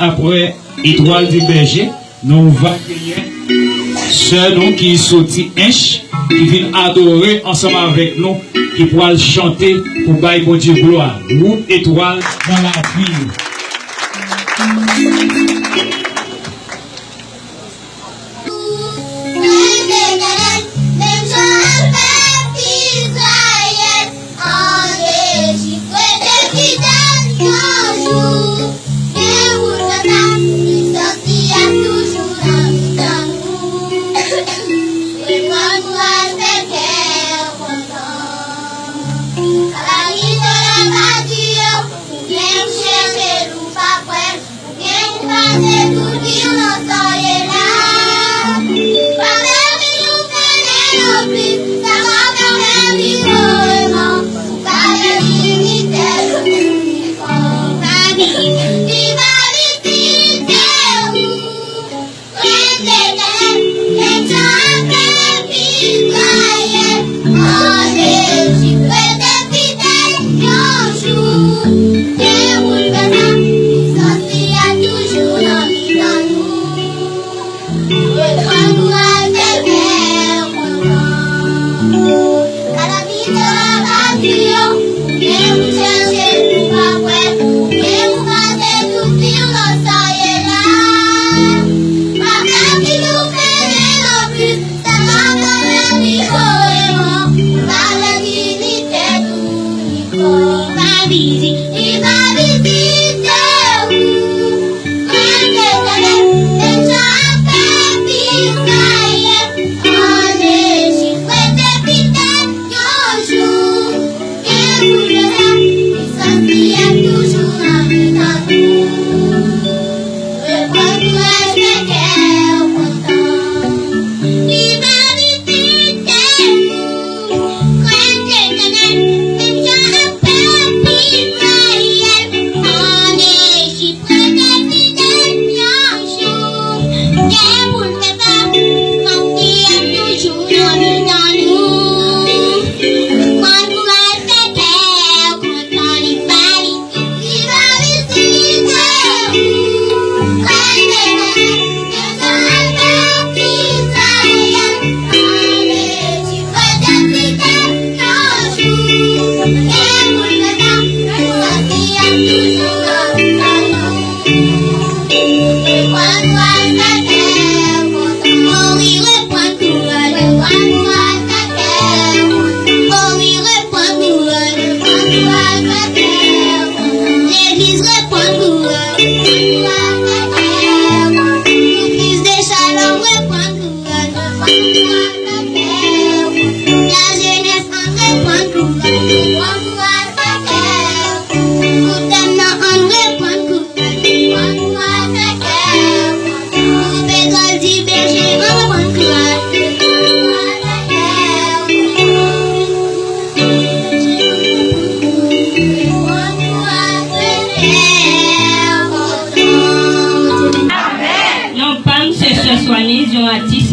Après Étoile du Berger, nous va sœur nous qui sorti Inch, qui vient adorer ensemble avec nous, qui pourra chanter pour bailler bon Dieu gloire. Groupe Étoile dans la ville. Thank you.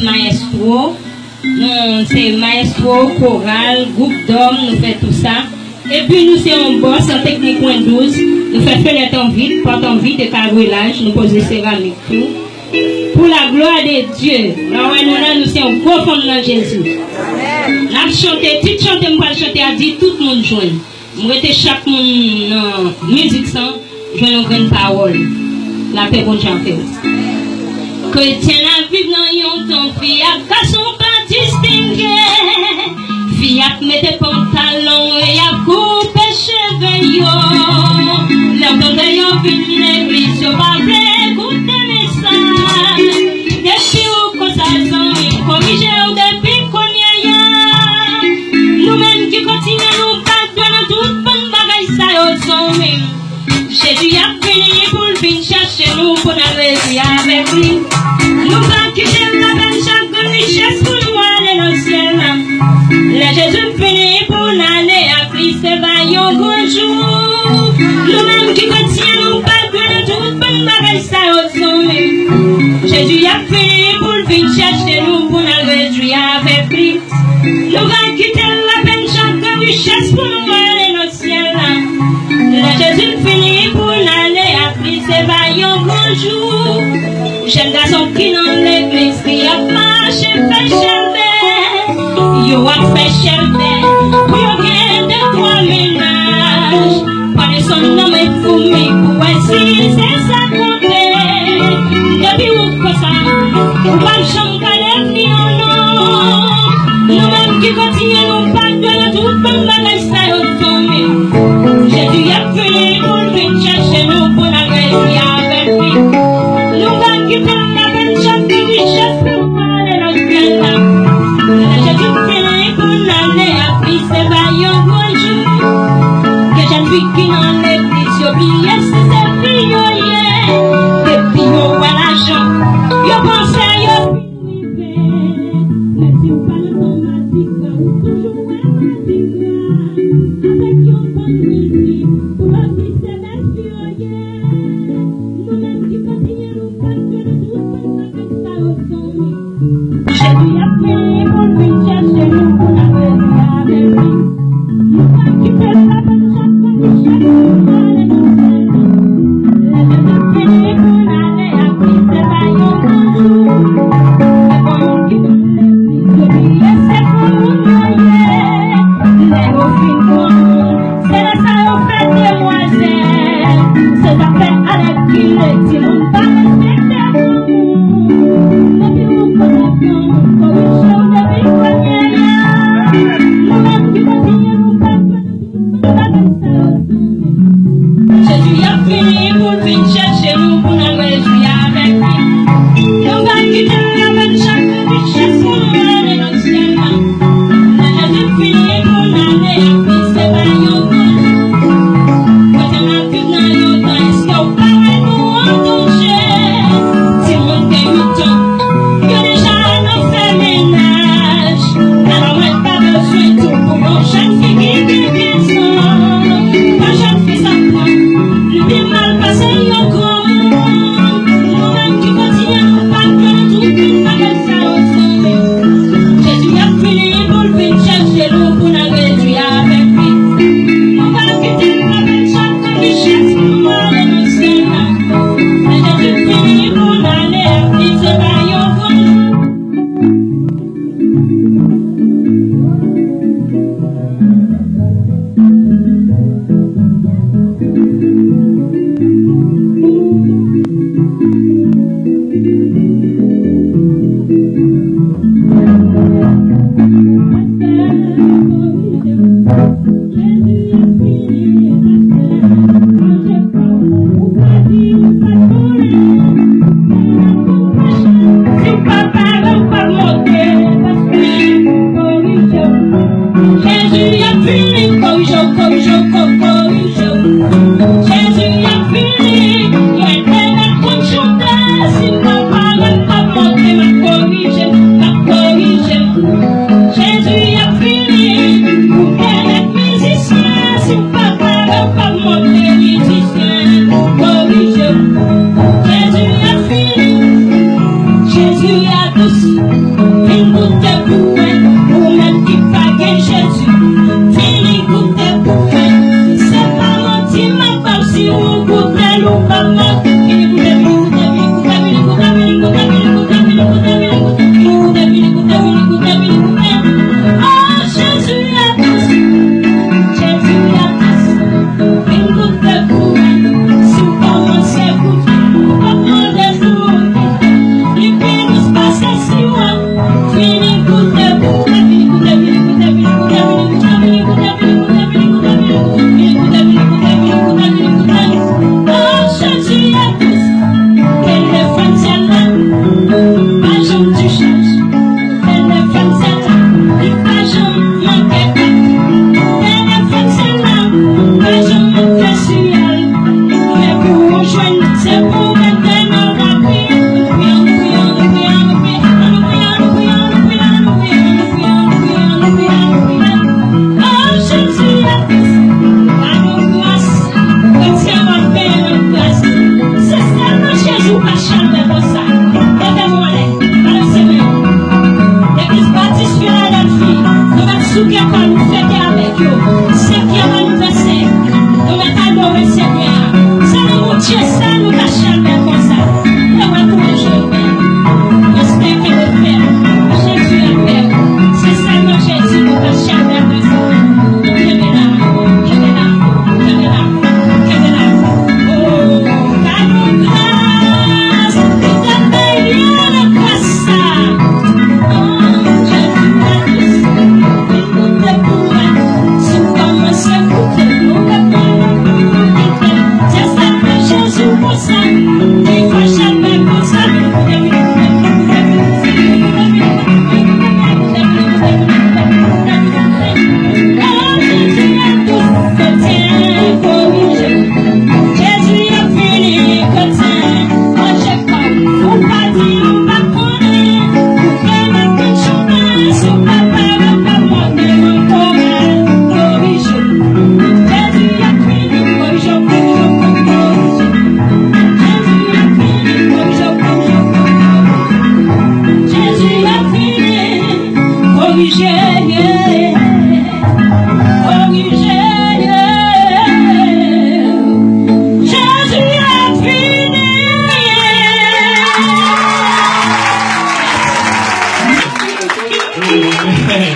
Maestro, c'est maestro, choral, groupe d'hommes, nous faisons tout ça. Et puis nous sommes en boss en technique 12, nous faisons fenêtre en vide, porte en vide et carrelage, nous posons céramique tout. Pour la gloire de Dieu, nous sommes gros fond dans Jésus. Nous avons chanté, tout chanté, nous allons chanter à dire tout le monde joint. Nous mettons chaque monde musique sans, jouer une grande parole. La paix bon Jean fait. Chrétien la vie dans yon temps, fille à garçon pas distingué. Fille à mettre pantalon et à couper cheveux yo. L'entendez yon vin l'église, yo va écouter message. Depuis ou qu'on s'attend, corriger ou depuis qu'on y a. Nous-mêmes qui continuons nous battre dans toute bonne bagaille ça yo son même. Jésus a fini pour venir chercher nous pour aller avec lui. Nous allons quitter la belle chaque richesse pour nous aller dans le ciel. Là Jésus finit pour aller à Christ et va bonjour. Nous-mêmes qui continuons pas de toute bonne bagaille ça au sommet. Jésus a fini pour venir chercher nous pour nous réjouir avec lui. Nous allons quitter la belle chaque richesse pour nous aller dans le ciel. Là Jésus finit pour aller à Christ et va bonjour. Jeune garçon qui dans l'église, qui a marché, fait chercher. You a fait chercher. You get de trois ménages. Pas de son nom et fou, mais pour ainsi, c'est ça compter. Depuis où que ça, ou pas le champ qu'à ni en nom. Nous-mêmes qui continuons pas de toute bonne bagaille, ça au sommet. Jésus a fini pour venir chercher nous pour la réussir avec lui. Nous allons quitter la belle chaque richesse pour aller dans le ciel. Jésus finit pour aller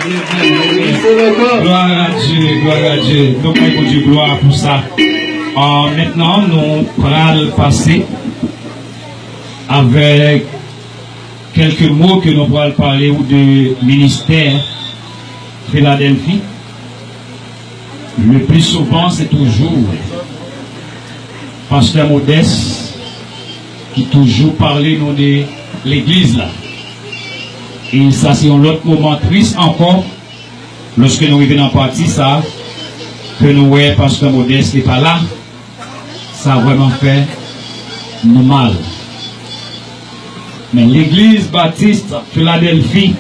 Gloire à Dieu, gloire à Dieu. Donc, on dit gloire pour ça. Maintenant, nous allons passer avec quelques mots que nous allons parler du ministère Philadelphie. Le plus souvent, c'est toujours Pasteur Modeste qui toujours parlait nous de l'église là. Et ça, c'est un autre moment triste encore, lorsque nous revenons en partie, ça, que nous voyons Pasteur Modeste n'est pas là, ça a vraiment fait nous mal. Mais l'église baptiste Philadelphie,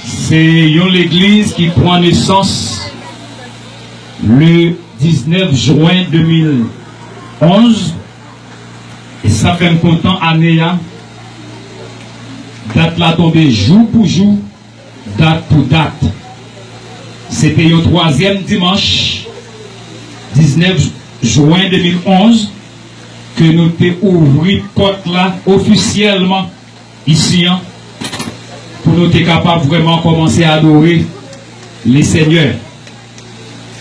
c'est une église qui prend naissance le 19 juin 2011, et ça fait un content année là. Date là tombée jour pour jour, date pour date. C'était le 3e dimanche, 19 juin 2011, que nous avons ouvert porte là officiellement ici, hein, pour nous être capables vraiment commencer à adorer les seigneurs.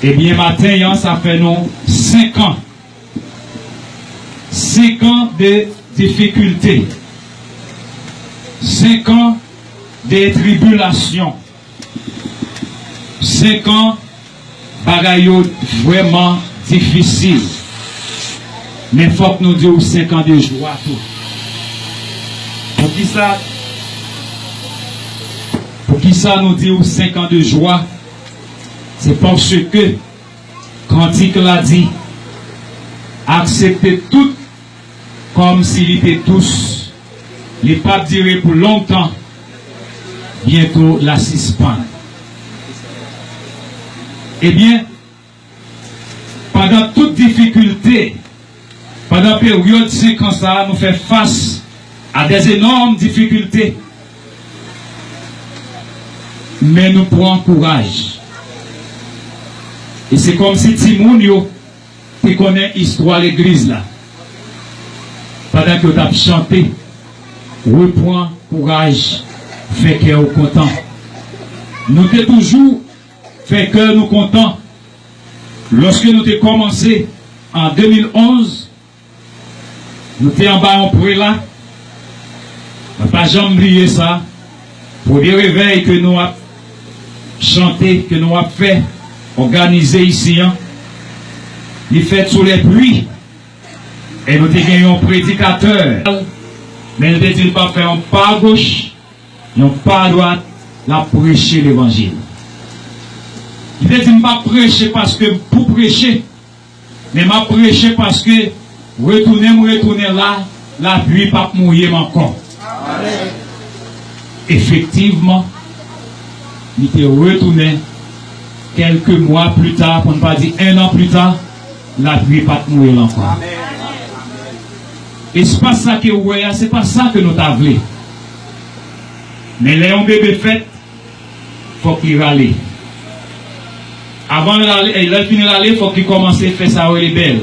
Et bien matin, hein, ça fait nous 5 ans. 5 ans de difficultés. 5 ans de tribulations. 5 ans bagaille vraiment difficile. Mais il faut que nous disions 5 ans de joie. Pour qui ça nous dit 5 ans de joie? C'est parce que Cantique l'a dit, acceptez tout comme s'ils étaient tous. Les papes diraient pour longtemps, bientôt la suspendre. Eh bien, pendant toute difficulté, pendant la période 5 ans, ça nous fait face à des énormes difficultés. Mais nous prenons courage. Et c'est comme si Timounio qui connaît l'histoire de l'église là. Pendant que tu as chanté, reprends courage, fait cœur content. Nous t'es toujours fait cœur nous content. Lorsque nous t'ai commencé en 2011, nous t'es en bas en pré là. On n'a pas jamais oublié ça. Pour les réveils que nous avons chanté, que nous avons fait, organisé ici, hein, les fêtes sous les pluies. Et nous avons un prédicateur. Mais nous ne devons pas faire un pas à gauche, un pas à droite, la prêcher l'évangile. Il ne dit pas prêcher parce que pour prêcher, mais m'a prêcher parce que retourner là, la pluie pas mouiller encore. Amen. Effectivement, il était retourné quelques mois plus tard, pour ne pas dire 1 an plus tard, la pluie pas mouiller encore. Amen. Et c'est pas ça que vous voyez, c'est pas ça que nous t'avons. Mais les bébé fait, faut qu'il râle. Avant de finir d'aller, il faut qu'il commence à faire ça les belles.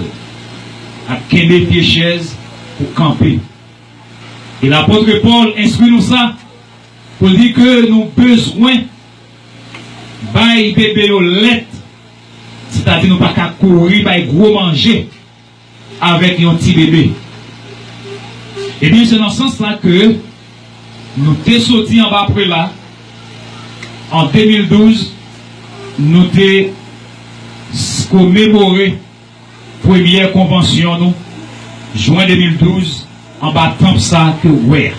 À quémer pieds chaises pour camper. Et l'apôtre Paul instruit nous ça pour dire que nous avons besoin de bébé au lait. C'est-à-dire nous pas qu'à courir, pas gros manger avec un petit bébé. Et bien c'est dans ce sens-là que nous sommes sortis en bas après là. En 2012, nous avons commémoré première convention, nous, juin 2012, en bas de ça que ouais.